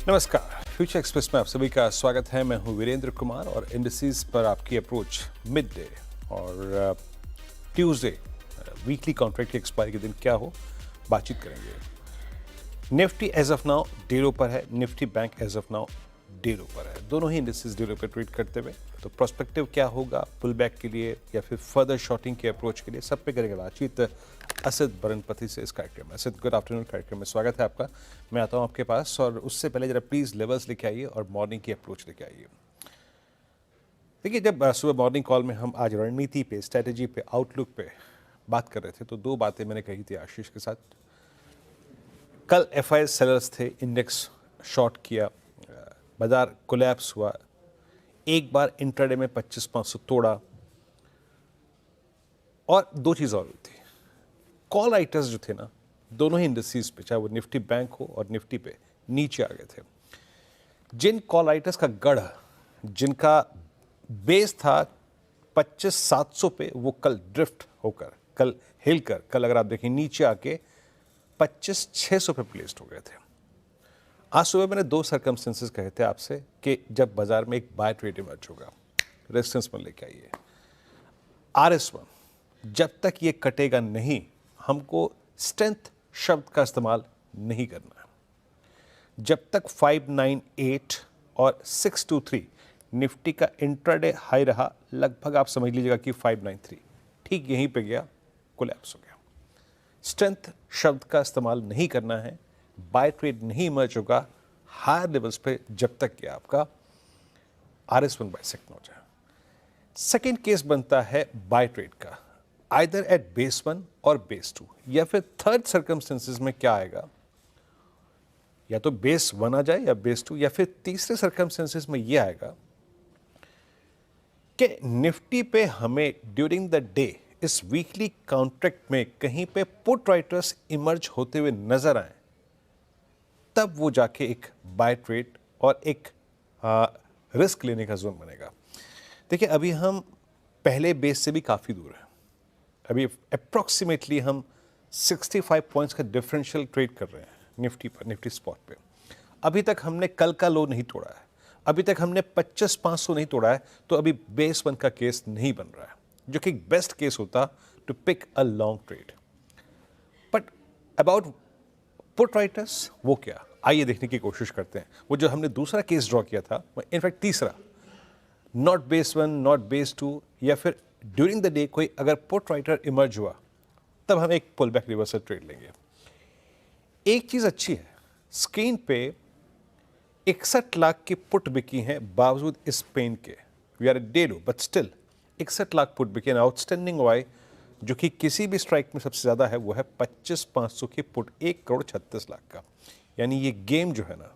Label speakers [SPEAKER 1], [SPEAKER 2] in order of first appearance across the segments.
[SPEAKER 1] नमस्कार, future express में आप सभी का स्वागत है। मैं हूं वीरेंद्र कुमार और इंडिसेस पर आपकी अप्रोच मिड डे और ट्यूसडे वीकली कॉन्ट्रैक्ट की एक्सपायरी के दिन क्या हो बातचीत करेंगे। Nifty as of now day पर है, Nifty bank as of now day पर है। दोनों ही इंडिसेस डे पर ट्रेड करते हुए, तो प्रोस्पेक्टिव क्या होगा पुल बैक के लिए या फिर फर्दर शॉर्टिंग के अप्रोच के लिए, सब पे करेंगे बातचीत असित बरनपति से इस कार्यक्रम में। असित, गुड आफ्टरनून कार्यक्रम में स्वागत है आपका। मैं आता हूं आपके पास और उससे पहले जरा प्लीज लेवल्स लेके आइए और मॉर्निंग की अप्रोच लेके आइए। देखिए, जब सुबह मॉर्निंग कॉल में हम आज रणनीति पे, स्ट्रेटेजी पे, आउटलुक पे बात कर रहे थे तो दो बातें मैंने कही थी आशीष के साथ। कल एफआई सेलर्स थे, इंडेक्स शॉर्ट किया, बाजार कोलैप्स हुआ, एक बार इंट्राडे में 25,500 तोड़ा और दो चीज़ और हुई थी। कॉल राइटर्स जो थे ना, दोनों ही इंडस्ट्रीज पे, चाहे वो निफ्टी बैंक हो और निफ्टी पे, नीचे आ गए थे। जिन कॉल राइटर्स का गढ़, जिनका बेस था 25,700 पे, वो कल ड्रिफ्ट होकर, कल हिलकर, कल अगर आप देखें नीचे आके 25,600 पे प्लेस्ड हो गए थे। आज सुबह मैंने दो सर्कमस्टेंसेस कहे थे आपसे कि जब बाजार में एक बाय ट्रेड इमर्ज होगा, रेजिस्टेंस पर लेके आइए। RS1 जब तक ये कटेगा नहीं, हमको स्ट्रेंथ शब्द का इस्तेमाल नहीं करना है। जब तक 598 और 623 निफ्टी का इंट्राडे हाई रहा, लगभग आप समझ लीजिएगा कि 593 ठीक यहीं पे गया, कोलैप्स हो गया। स्ट्रेंथ शब्द का इस्तेमाल नहीं करना है, बाय ट्रेड नहीं इमर्ज होगा हायर लेवल्स पे जब तक कि आपका RS1 बाइसेक्ट न हो जाए। सेकेंड केस बनता है बाय ट्रेड का, आइदर एट बेस 1 और बेस 2, या फिर थर्ड सर्कमस्टेंसेस में क्या आएगा, या तो बेस 1 आ जाए या बेस 2, या फिर तीसरे सर्कमस्टेंसेस में यह आएगा कि निफ्टी पे हमें ड्यूरिंग द डे इस वीकली कॉन्ट्रैक्ट में कहीं पे पुट राइटर्स इमर्ज होते हुए नजर आए, तब वो जाके एक बाय ट्रेड और एक रिस्क लेने का जोन बनेगा। देखिए, अभी हम पहले बेस से भी काफ़ी दूर हैं। अभी अप्रॉक्सीमेटली हम 65 पॉइंट्स का डिफरेंशियल ट्रेड कर रहे हैं निफ्टी पर, निफ्टी स्पॉट पे। अभी तक हमने कल का लो नहीं तोड़ा है, अभी तक हमने 25,500 नहीं तोड़ा है, तो अभी बेस 1 का केस नहीं बन रहा है, जो कि बेस्ट केस होता to pick a long trade. But about put writers, वो क्या, आइए देखने की कोशिश करते हैं। वो जो हमने दूसरा केस ड्रॉ किया था, इनफैक्ट तीसरा, नॉट बेस 1, नॉट बेस 2, या फिर ड्यूरिंग द डे कोई अगर पुट राइटर इमर्ज हुआ, तब हम एक पुल बैक रिवर्सल ट्रेड लेंगे। एक चीज अच्छी है, स्क्रीन पे 61 लाख की पुट बिकी हैं बावजूद इस पेन के। We are day low but still 61 lakh put बिकी हैं। आउटस्टैंडिंग वाई जो कि किसी भी स्ट्राइक में सबसे ज्यादा है, वो है 25,500 की पुट, 1,36,00,000 का। यानी ये गेम जो है ना,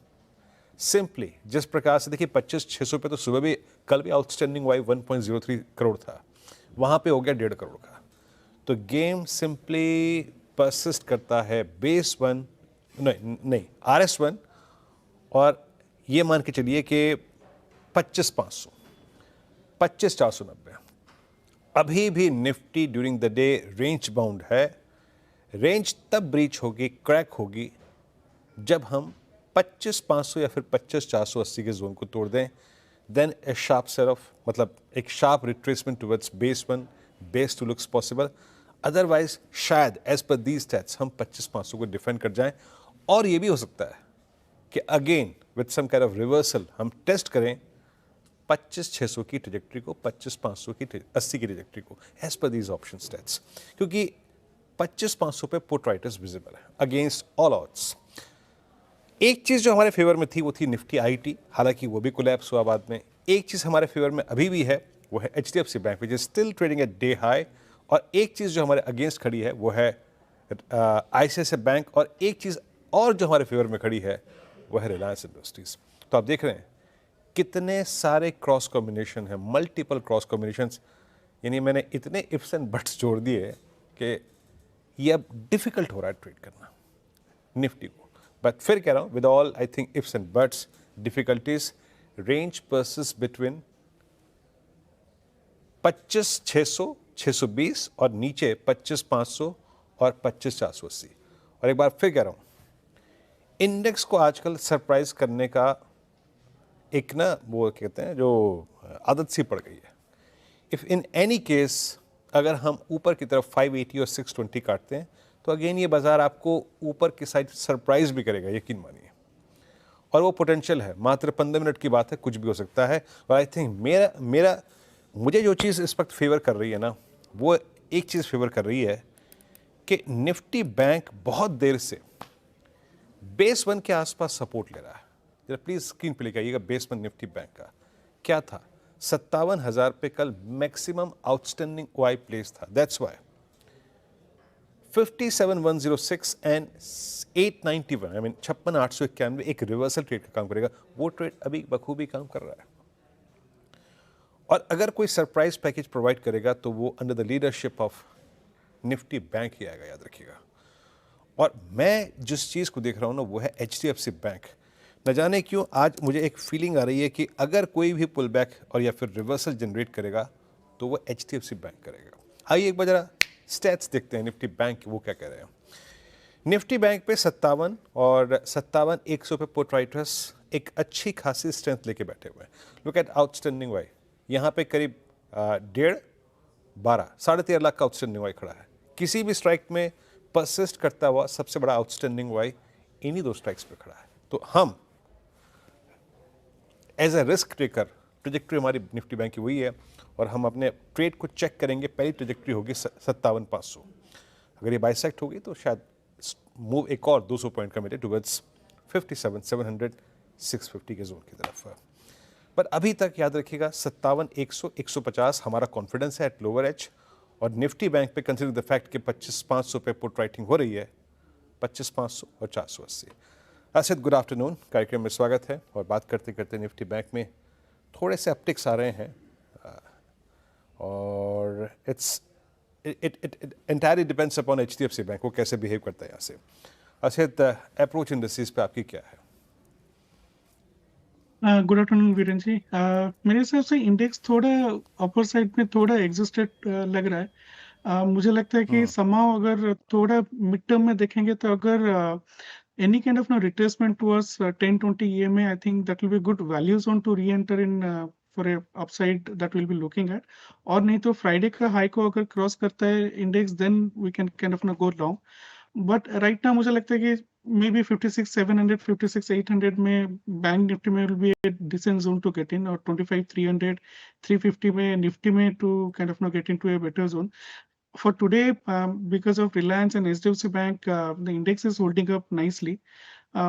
[SPEAKER 1] सिंपली जिस प्रकार से देखिए 25,600 पे तो सुबह भी, कल भी आउटस्टैंडिंग वाई 1.03 करोड़ था, वहां पे हो गया 1.5 करोड़ का। तो गेम सिंपली परसिस्ट करता है बेस 1 नहीं RS1, और ये मान के चलिए कि 25,500, 25,490। अभी भी Nifty during the day range bound है। रेंज तब ब्रीच होगी, क्रैक होगी, जब हम 25,500 या फिर 25,480 के जोन को तोड़ दें। Then a sharp sell off, मतलब एक sharp retracement towards base 1, base 2 looks possible. Otherwise शायद एज पर दीज स्टैट्स हम 25,500 को डिफेंड कर जाएं, और ये भी हो सकता है कि again with some kind of reversal हम टेस्ट करें 25,600 की ट्रेजेक्ट्री को, 25,500 की 80 की ट्रेजेक्ट्री को, एज पर दीज ऑप्शन स्टैट्स, क्योंकि 25,500 पे पुट राइटर्स विजिबल है अगेंस्ट ऑल ऑड्स। एक चीज जो हमारे फेवर में थी वो थी निफ्टी आईटी, हालांकि वो भी कोलैप्स हुआ बाद में। एक चीज हमारे फेवर में अभी भी है, वो है HDFC bank, which is still trading at day high. और एक चीज जो हमारे अगेंस्ट खड़ी है वो है ICICI बैंक, और एक चीज और जो हमारे फेवर में खड़ी है वो है रिलायंस इंडस्ट्रीज। तो आप देख रहे हैं कितने सारे क्रॉस कॉम्बिनेशन है, मल्टीपल क्रॉस कॉम्बिनेशंस। यानी मैंने इतने इफ्स एंड बट्स जोड़ दिए कि ये अब डिफिकल्ट हो रहा है ट्रेड करना निफ्टी को। बट फिर कह रहा हूं, with all I think ifs and buts, difficulties, range persist between 25,600, 620 और नीचे 25,500 और 25,480। और एक बार फिर कह रहा हूं, इंडेक्स को आजकल सरप्राइज करने का एक ना वो कहते हैं जो आदत सी पड़ गई है। इफ़ इन एनी केस अगर हम ऊपर की तरफ 580 और 620 काटते हैं तो अगेन ये बाज़ार आपको ऊपर की साइड सरप्राइज भी करेगा, यकीन मानिए। और वो पोटेंशियल है, मात्र 15 मिनट की बात है, कुछ भी हो सकता है। और आई थिंक मेरा मेरा मुझे जो चीज़ इस वक्त फेवर कर रही है ना, वो एक चीज़ फेवर कर रही है कि निफ्टी बैंक बहुत देर से बेस वन के आसपास सपोर्ट ले रहा है। जरा प्लीज स्क्रीन पे लेके आइएगा बेस वन निफ्टी बैंक का क्या था। 57,000 पे कल मैक्सिमम आउटस्टैंडिंग वाई प्लेस था। That's why 57,106 and 891 I mean 56,891 एक रिवर्सल ट्रेड का काम करेगा। वो ट्रेड अभी बखूबी काम कर रहा है। और अगर कोई सरप्राइज पैकेज प्रोवाइड करेगा तो वो under the leadership of Nifty bank ही आएगा, याद रखिएगा। और मैं जिस चीज़ को देख रहा हूँ ना वो है HDFC बैंक। न जाने क्यों आज मुझे एक फीलिंग आ रही है कि अगर कोई भी पुल बैक और या फिर रिवर्सल जनरेट करेगा तो वो HDFC बैंक करेगा। आइए एक बार जरा स्टैट्स देखते हैं निफ्टी बैंक वो क्या कह रहे हैं। निफ्टी बैंक पे 57 और 57,100 पे पुट राइटर्स एक अच्छी खासी स्ट्रेंथ लेके बैठे हुए हैं। लुक एट आउटस्टैंडिंग वाई, यहाँ पे करीब 13.5 लाख का आउटस्टैंडिंग वाई खड़ा है। किसी भी स्ट्राइक में परसिस्ट करता हुआ सबसे बड़ा आउटस्टैंडिंग वाई इन्हीं दो स्ट्राइक्स पे खड़ा है। तो हम as a risk taker, trajectory हमारी निफ्टी बैंक की वही है और हम अपने ट्रेड को चेक करेंगे। पहली ट्रेजेक्ट्री होगी 57,500। अगर ये बाइसेक्ट होगी तो शायद मूव एक और 200 पॉइंट का मिले टुवर्ड्स 57,700 650 के जोन की तरफ। पर अभी तक याद रखिएगा 57,100 150 हमारा कॉन्फिडेंस है एट लोअर एज। और निफ्टी बैंक पे कंसिडर द फैक्ट कि 25,500 पे पुट राइटिंग हो रही है, 25,500 और 480। असद गुड आफ्टरनून, कार्यक्रम में स्वागत है। और बात करते करते निफ्टी बैंक में थोड़े से अपटिक्स आ रहे हैं और it's it entirely depends upon HDFC bank, वो कैसे बिहेव करता है यहाँ से। असद, अप्रोच इंडस्ट्रीज पे आपकी क्या है?
[SPEAKER 2] Good afternoon Virendra ji. मेरे हिसाब से इंडेक्स थोड़ा अपर साइड में थोड़ा एग्जिस्टेड लग रहा है। मुझे लगता है कि समाव अगर थोड़ा मिड टर्म में देखेंगे तो अगर any kind of retracement towards 10-20 EMA, I think that will be good value zone to re-enter in for a upside that we'll be looking at. और नहीं तो फ्राइडे का हाई को अगर क्रॉस करता है index, then we can kind of go long. But right now मुझे लगता है कि मे बी 56,700 56,800 में बैंक निफ्टी में will be a decent zone to get in, और 25,300 350 में निफ्टी में to kind of get into a better zone for today. Because of Reliance and HDFC Bank, the index is holding up nicely.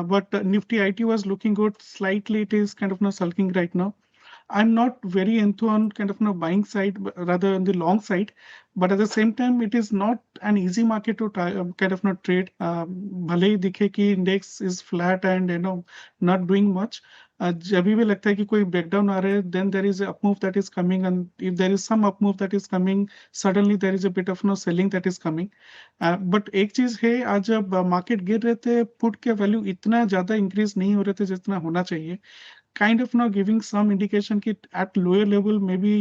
[SPEAKER 2] But Nifty IT was looking good. Slightly, it is kind of sulking right now. I'm not very into on kind of buying side, but rather on the long side. But at the same time, it is not an easy market to kind of trade. भले ही दिखे कि index is flat and not doing much. जब भी लगता है कि कोई breakdown आ रहा है, then there is a up move that is coming, and if there is some up move that is coming, suddenly there is a bit of selling that is coming. But एक चीज है, आज जब market गिर रहे थे, put के value इतना ज्यादा इंक्रीज नहीं हो रहे थे जितना होना चाहिए, kind of giving some indication that at lower level maybe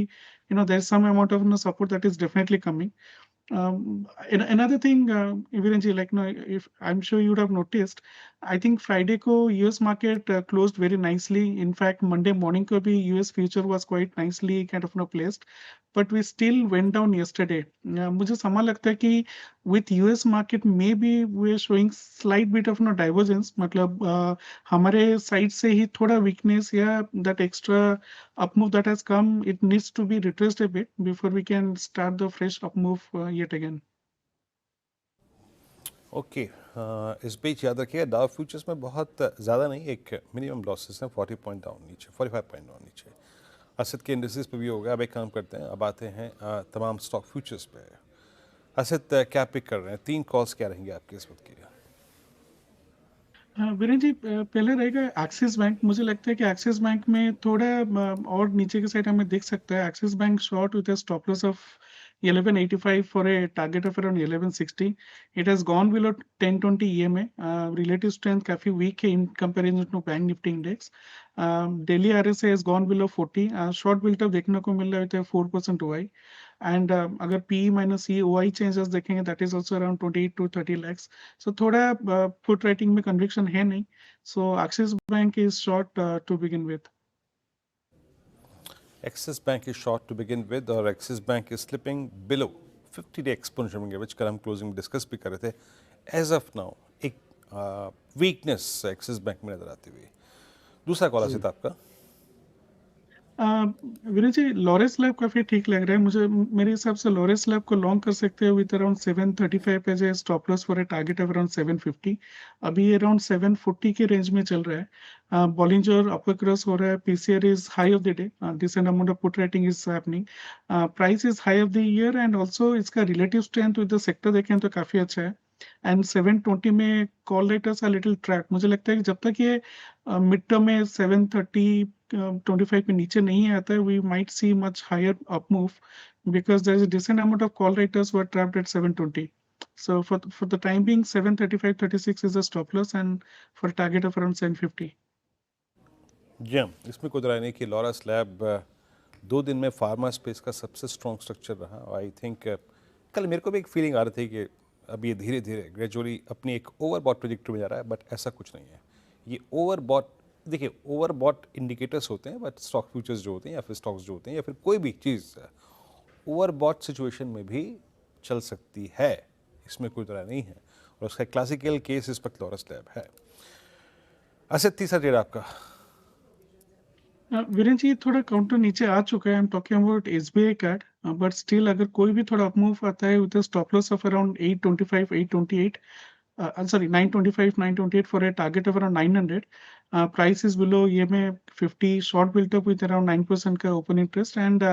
[SPEAKER 2] there's some amount of support that is definitely coming. Another thing, Virenji, like if I'm sure you would have noticed, I think Friday ko US market closed very nicely. In fact, Monday morning ko bhi US future was quite nicely kind of placed, but we still went down yesterday. मुझे समय लगता है कि with US market maybe we are showing slight bit of divergence. मतलब हमारे side से ही थोड़ा weakness या that extra up move that has come, it needs to be retraced a bit before we can start the fresh up move yet again.
[SPEAKER 1] Okay, इस बीच याद रखिएगा Dow futures में बहुत ज़्यादा नहीं, एक मिनिमम लॉसेस हैं, 40 पॉइंट डाउन नीचे, 45 पॉइंट डाउन नीचे। असद के इंडस्ट्रीज पे भी हो गया। अब एक काम करते हैं, अब आते हैं तमाम स्टॉक फ्यूचर्स पे। असद, क्या पिक कर रहे हैं? 3 कॉल्स क्या रहेंगे आपके इस वक्त की?
[SPEAKER 2] वीरेन जी, पहले रहेगा एक्सिस बैंक। मुझे लगता है कि एक्सिस बैंक में थोड़ा और नीचे के साइड हमें दिख सकता है। Axis bank short with a stop loss of 1185 for a target of around 1160. It has gone below 1020 EMA. Relative strength काफी weak है in comparison to Bank Nifty index. Daily RSI has gone below 40. Short built up देखने को मिल रहा है 4% हुआ है। And अगर P minus ई ओ आई changes देखेंगे that is also around 28 to 30 lakhs. So थोड़ा पुट राइटिंग में कन्विक्शन है नहीं. So Axis Bank is short to begin with.
[SPEAKER 1] Axis Bank is short to begin with और Axis Bank is slipping below 50-day exponential moving average. कल हम closing में discuss भी कर रहे थे. एज ऑफ नाउ एक वीकनेस एक्सिस बैंक में नजर आती हुई. दूसरा कॉल आसित आपका.
[SPEAKER 2] विनय जी, लॉरेस लैब काफी ठीक लग रहा है मुझे. मेरे हिसाब से लॉरेस लैब को लॉन्ग कर सकते हैं with around 735 as a stop loss for a target of around 750. अभी अराउंड 740 के रेंज में चल रहा है. बॉलिंजर अपर क्रॉस हो रहा है. PCR is high of the day. Decent amount of put writing is happening. Price is high of the year and also इसका relative strength with the sector देखें तो काफी अच्छा है. एंड 720 में call writers are little trap. मुझे लगता है कि जब तक ये मिड टर्म में 730 25 पे नीचे नहीं आता है, we might see much higher up move because there is a decent amount of call writers who are trapped at 720. So for the time being, 735.36 is a stop loss and for a target of around 750.
[SPEAKER 1] जी हाँ, इसमें कोई राय नहीं कि Laureus lab 2 दिन में pharma space का सबसे strong structure रहा. आई थिंक कल मेरे को भी एक फीलिंग आ रही थी कि अब ये धीरे धीरे ग्रेजुअली अपनी एक ओवरबॉट प्रोजेक्ट में जा रहा है, बट ऐसा कुछ नहीं है. ये ओवरबॉट, देखिए ओवरबॉट इंडिकेटर्स होते हैं, बट स्टॉक फ्यूचर्स जो होते हैं या फिर स्टॉक्स जो होते हैं या फिर कोई भी चीज़ ओवरबॉट सिचुएशन में भी चल सकती है, इसमें कोई तरह नहीं है. और उसका क्लासिकल केस इस वक्त लॉरेस लैब है. अच्छा, तीसरा ट्रेड आपका.
[SPEAKER 2] वीरेन जी, थोड़ा काउंटर नीचे आ चुका है. I am talking about SBI card. But still अगर कोई भी थोड़ा अपमूव आता है with stop loss of around 825 828, sorry, 925 928 for a target of around 900. Price is below ये में 50 short built up with around 9% का open interest and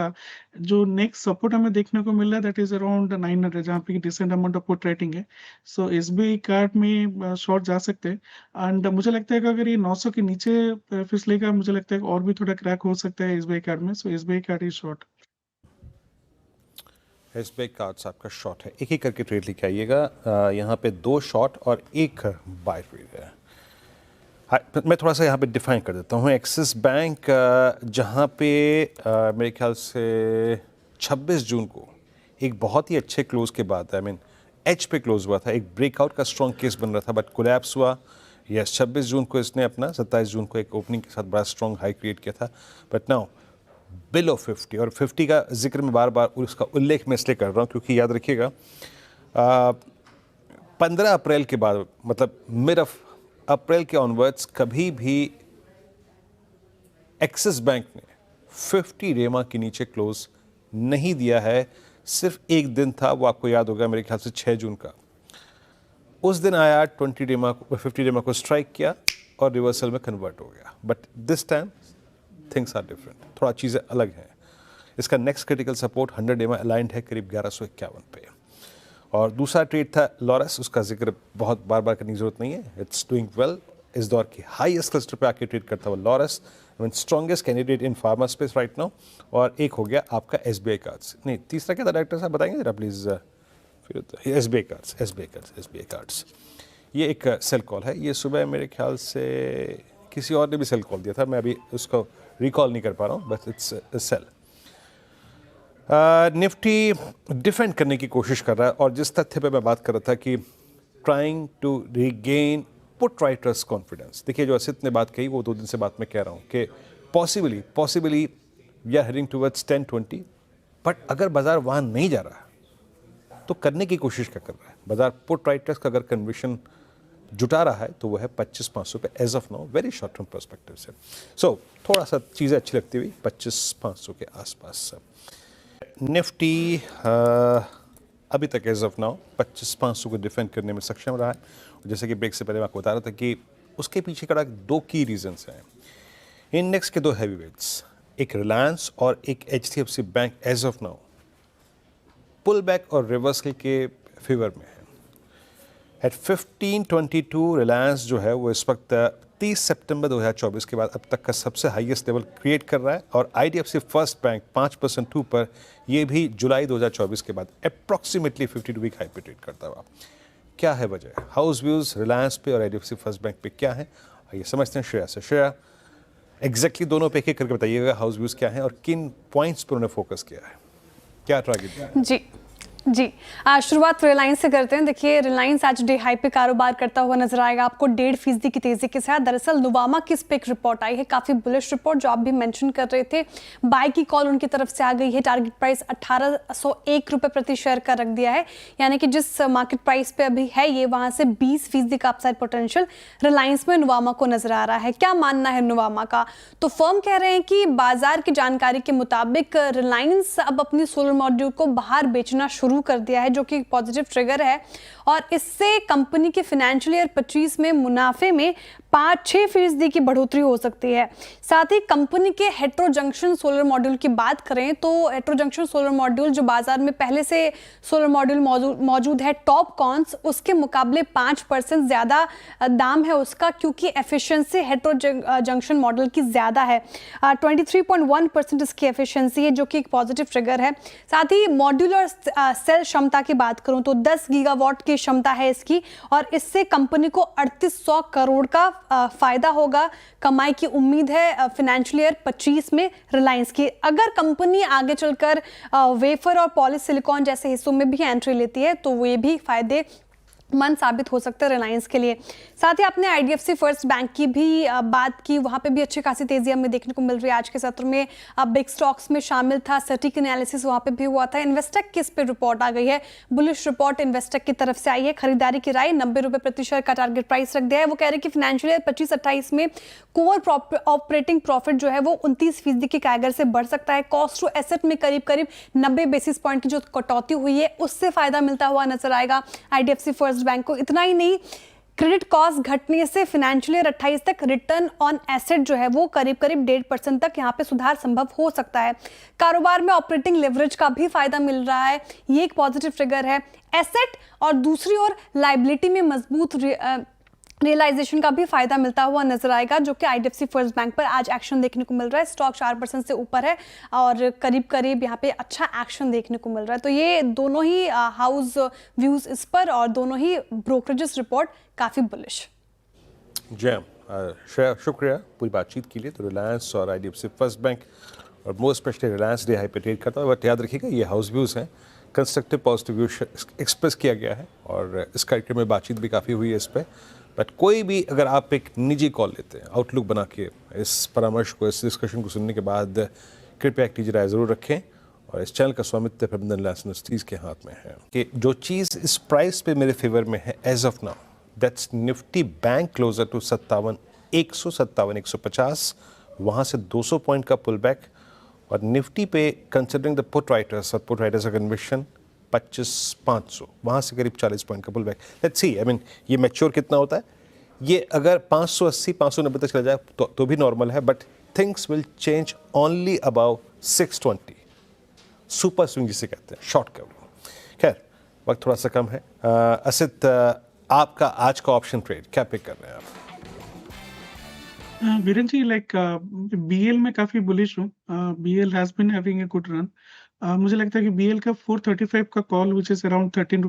[SPEAKER 2] जो next support हमें देखने को मिल रहा है that is around 900 जहाँ पे decent amount of put rating है. So SBI कार्ड में short जा सकते हैं and मुझे लगता है कि अगर ये 900 के नीचे फिसलेगा, मुझे लगता है कि और भी थोड़ा क्रैक हो सकता है SBI कार्ड में. So SBI card is short.
[SPEAKER 1] SBI cards आपका शॉर्ट है. एक एक करके ट्रेड लेके आइएगा. यहाँ पे 2 शॉर्ट और 1 बाय ट्रेड है. मैं थोड़ा सा यहाँ पे डिफाइन कर देता हूँ. एक्सिस बैंक जहाँ पे मेरे ख्याल से 26 जून को एक बहुत ही अच्छे क्लोज के बाद, आई मीन एच पे क्लोज हुआ था, एक ब्रेकआउट का स्ट्रॉन्ग केस बन रहा था, बट कोलैप्स हुआ. यस, 26 जून को इसने अपना 27 जून को एक ओपनिंग के साथ बड़ा स्ट्रॉन्ग हाई क्रिएट किया था, बट नाउ बिलो 50. और 50 का जिक्र मैं बार बार उसका उल्लेख मैं इसलिए कर रहा हूँ क्योंकि याद रखिएगा 15 अप्रैल के बाद, मतलब मिड ऑफ अप्रैल के ऑनवर्ड्स कभी भी एक्सिस बैंक ने 50 रेमा के नीचे क्लोज नहीं दिया है. सिर्फ एक दिन था, वो आपको याद होगा, मेरे ख्याल से 6 जून का. उस दिन आया 50 रेमा को स्ट्राइक किया और रिवर्सल में कन्वर्ट हो गया. But this time things are different, थोड़ा चीज़ें अलग हैं. इसका next critical support 100 EMA aligned है करीब 1151 पे. और दूसरा ट्रेड था लॉरेस, उसका जिक्र बहुत बार बार करने की जरूरत नहीं है. It's doing well. इस दौर की हाईएस्ट क्लस्टर पे आके ट्रेड करता हुआ Laureus, strongest candidate in pharma space right now. और एक हो गया आपका एसबीआई कार्ड्स. नहीं, तीसरा क्या था डायरेक्टर साहब, बताएंगे जरा प्लीज़. फिर एसबीआई कार्ड्स. ये एक सेल कॉल है. ये सुबह मेरे ख्याल से किसी और ने भी सेल कॉल दिया था, मैं अभी उसको रिकॉल नहीं कर पा रहा हूँ, but it's sell. Nifty defend करने की कोशिश कर रहा है. और जिस तथ्य पे मैं बात कर रहा था कि trying to regain put writers confidence, देखिए जो असित ने बात कही वो 2 दिन से बात मैं कह रहा हूँ कि possibly we are heading towards 1020. But अगर बाजार वहाँ नहीं जा रहा तो करने की कोशिश क्या कर रहा है बाजार. पुट राइटर्स का अगर कन्विक्शन जुटा रहा है तो वो है 25,500 पे as of now, very short term perspective से. सो थोड़ा सा चीज़ें अच्छी लगती हुई 25,500 के आसपास. निफ्टी अभी तक एज ऑफ नाउ 25,500 को डिफेंड करने में सक्षम रहा है. जैसे कि ब्रेक से पहले मैं आपको बता रहा था कि उसके पीछे का 2 की रीजंस हैं. इंडेक्स के 2 हैवी वेट्स, एक रिलायंस और एक HDFC bank as of now pull back और रिवर्सल के फेवर में है. एट 1522 रिलायंस जो है वो इस वक्त 30 सितंबर 2024 के बाद अब तक का सबसे हाईएस्ट लेवल क्रिएट कर रहा है. और IDFC फर्स्ट बैंक 5% ऊपर, ये भी जुलाई 2024 के बाद अप्रॉक्सीमेटली 52 वीक हाई पे ट्रेड करता हुआ. क्या है वजह? हाउस व्यूज रिलायंस पे और IDFC फर्स्ट बैंक पे क्या है, आइए समझते हैं श्रेया से. श्रेया, एग्जैक्टली दोनों पे एक एक करके बताइएगा हाउस व्यूज क्या है और किन पॉइंट्स पर उन्होंने फोकस किया है. क्या टारगेट?
[SPEAKER 3] जी जी शुरुआत रिलायंस से करते हैं। देखिए, रिलायंस आज डे हाई पे कारोबार करता हुआ नजर आएगा आपको 1.5% की तेजी के साथ। दरअसल नुवामा की स्पेक रिपोर्ट आई है, काफी बुलिश रिपोर्ट, जो आप भी मेंशन कर रहे थे। बाय की कॉल उनकी तरफ से आ गई है। टारगेट प्राइस 1801 रुपए प्रति शेयर का रख दिया है, यानी कि जिस मार्केट प्राइस पे अभी है ये, वहां से 20% का अपसाइड पोटेंशियल रिलायंस में नुवामा को नजर आ रहा है। क्या मानना है नुवामा का? तो फर्म कह रहे हैं कि बाजार की जानकारी के मुताबिक रिलायंस अब अपनी सोलर मॉड्यूल को बाहर बेचना शुरू कर दिया है, जो कि पॉजिटिव ट्रिगर है, और इससे कंपनी के फाइनेंशियल ईयर 25 में मुनाफे में 5-6% की बढ़ोतरी हो सकती है। साथ ही कंपनी के हेट्रो जंक्शन सोलर मॉड्यूल की बात करें तो हेट्रो जंक्शन सोलर मॉड्यूल जो बाजार में पहले से सोलर मॉड्यूल मौजूद है टॉपकॉन्स, उसके मुकाबले 5% ज्यादा दाम है उसका, क्योंकि एफिशिएंसी हेट्रो जंक्शन मॉडल की ज्यादा है। 23.1% इसकी एफिशिएंसी है, जो कि एक पॉजिटिव ट्रिगर है। साथ ही मॉड्यूल और सेल क्षमता की बात करूं तो 10 गीगावाट की क्षमता है इसकी, और इससे कंपनी को 3800 करोड़ का फायदा होगा। कमाई की उम्मीद है फाइनेंशियल ईयर 25 में रिलायंस की। अगर कंपनी आगे चलकर वेफर और पॉलीसिलिकॉन जैसे हिस्सों में भी एंट्री लेती है तो ये भी फायदे मंद साबित हो सकता है रिलायंस के लिए। साथ ही आपने आईडीएफसी फर्स्ट बैंक की भी बात की, वहां पे भी अच्छी खासी तेजी हमें देखने को मिल रही है। आज के सत्र में बिग स्टॉक्स में शामिल था, सटीक एनालिसिस वहां पे भी हुआ था। इन्वेस्टेक की इस पे रिपोर्ट आ गई है, बुलिश रिपोर्ट इन्वेस्टेक की तरफ से आई है। खरीदारी की राय 90 रुपए प्रति शेयर का टारगेट प्राइस रख दिया है। वो कह रहे हैं कि फाइनेंशियल ईयर 25-28 में कोर ऑपरेटिंग प्रॉफिट जो है वो 29% की कैगर से बढ़ सकता है। कॉस्ट टू एसेट में करीब 90 बेसिस पॉइंट की जो कटौती हुई है उससे फायदा मिलता हुआ नजर आएगा आईडीएफसी फर्स्ट बैंक को। इतना ही नहीं, क्रेडिट कॉस्ट घटने से फाइनेंशियल ईयर 28 तक रिटर्न ऑन एसेट जो है वो करीब 1.5% तक यहाँ पे सुधार संभव हो सकता है। कारोबार में ऑपरेटिंग लेवरेज का भी फायदा मिल रहा है, ये एक पॉजिटिव ट्रिगर है। एसेट और दूसरी ओर लायबिलिटी में मजबूत रियलाइजेशन का भी फायदा मिलता हुआ नजर आएगा, जो कि आईडीएफसी फर्स्ट बैंक पर आज एक्शन देखने को मिल रहा है। स्टॉक 4% से ऊपर है और करीब यहाँ पे अच्छा एक्शन देखने को मिल रहा है। तो ये दोनों ही हाउस व्यूज इस पर, और दोनों ही ब्रोकरेजेस रिपोर्ट काफी बुलिश।
[SPEAKER 1] जय श्रेया, शुक्रिया पूरी बातचीत के लिए। तो रिलायंस और आईडीएफसी फर्स्ट बैंक और most specially Reliance day high पे ट्रेड करता है, बट याद रखिएगा ये हाउस व्यूज हैं, कंस्ट्रक्टिव पॉजिटिव व्यू एक्सप्रेस किया गया है, और इस कार्यक्रम में बातचीत भी काफ़ी हुई है इस पर। बट कोई भी अगर आप एक निजी कॉल लेते हैं आउटलुक बना के, इस परामर्श को, इस डिस्कशन को सुनने के बाद कृपया एक निजी राय ज़रूर रखें। और इस चैनल का स्वामित्व प्रबंधन रिलायंस इंडस्ट्रीज के हाथ में है कि जो चीज़ इस प्राइस पे मेरे फेवर में है as of now, that's Nifty bank closer to 57,150, वहाँ से 200 पॉइंट का पुल बैक, और निफ्टी पे कंसिडरिंग द पुट राइटर्स और पुट राइटर्स का कन्विक्शन 25,500, वहाँ से करीब 40 पॉइंट का pull back. Let's see, I mean ये मैच्योर कितना होता है, ये अगर 580 590 तक चला जाए तो भी नॉर्मल है, but things will change only above 620, super swing जिसे कहते हैं, शॉर्ट कवरिंग। खैर वक्त थोड़ा सा कम है। असित, आपका आज का ऑप्शन ट्रेड क्या पिक कर रहे हैं आप?
[SPEAKER 2] वीरेन जी, लाइक बीएल में काफी बुलिश हूँ। BL has been having a good run. मुझे लगता है कि बीएल का 435 का call which is around 13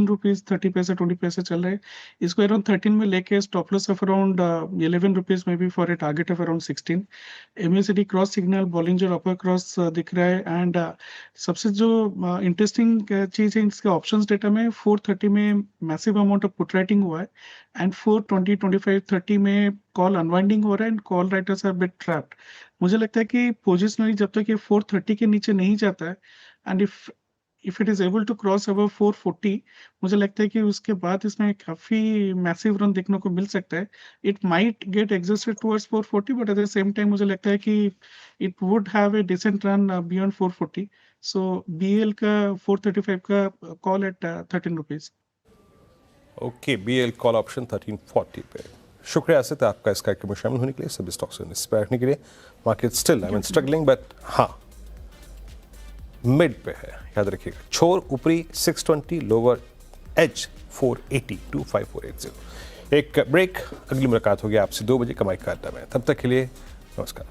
[SPEAKER 2] rupees 30 पैसे 20 पैसे चल रहा है। इसको अराउंड 13 में लेके stop loss of around 11 rupees में भी for a target of around 16। MACD cross signal, Bollinger upper cross दिख रहा है। एंड सबसे जो इंटरेस्टिंग चीज है इसके ऑप्शंस डेटा में 430 में massive amount of put writing हुआ है, एंड 420, 25, 30 में कॉल अनवाइंडिंग हो रहा है, and call writers are bit trapped. मुझे लगता है कि पोजिशनली जब तक ये 430 के नीचे नहीं जाता है, and if it is able to cross above 440, मुझे लगता है कि उसके बाद इसमें काफी मैसिव रन देखने को मिल सकता है। It might get exhausted towards 440, but at the same time मुझे लगता है कि it would have a decent run beyond 440। So BL का 435 का call at 13 rupees.
[SPEAKER 1] Okay, BL call option 1340 पे। शुक्रिया असित आपका इस कार्यक्रम में शामिल होने के लिए, सभी स्टॉक्स में इंस्पायर रखने के लिए। Market still I mean struggling, but हाँ मिड पे है, याद रखिएगा। छोर ऊपरी 620, लोअर एज 480 to 5480। एक ब्रेक, अगली मुलाकात होगी आपसे 2 बजे कमाई का अड्डा में। तब तक के लिए नमस्कार।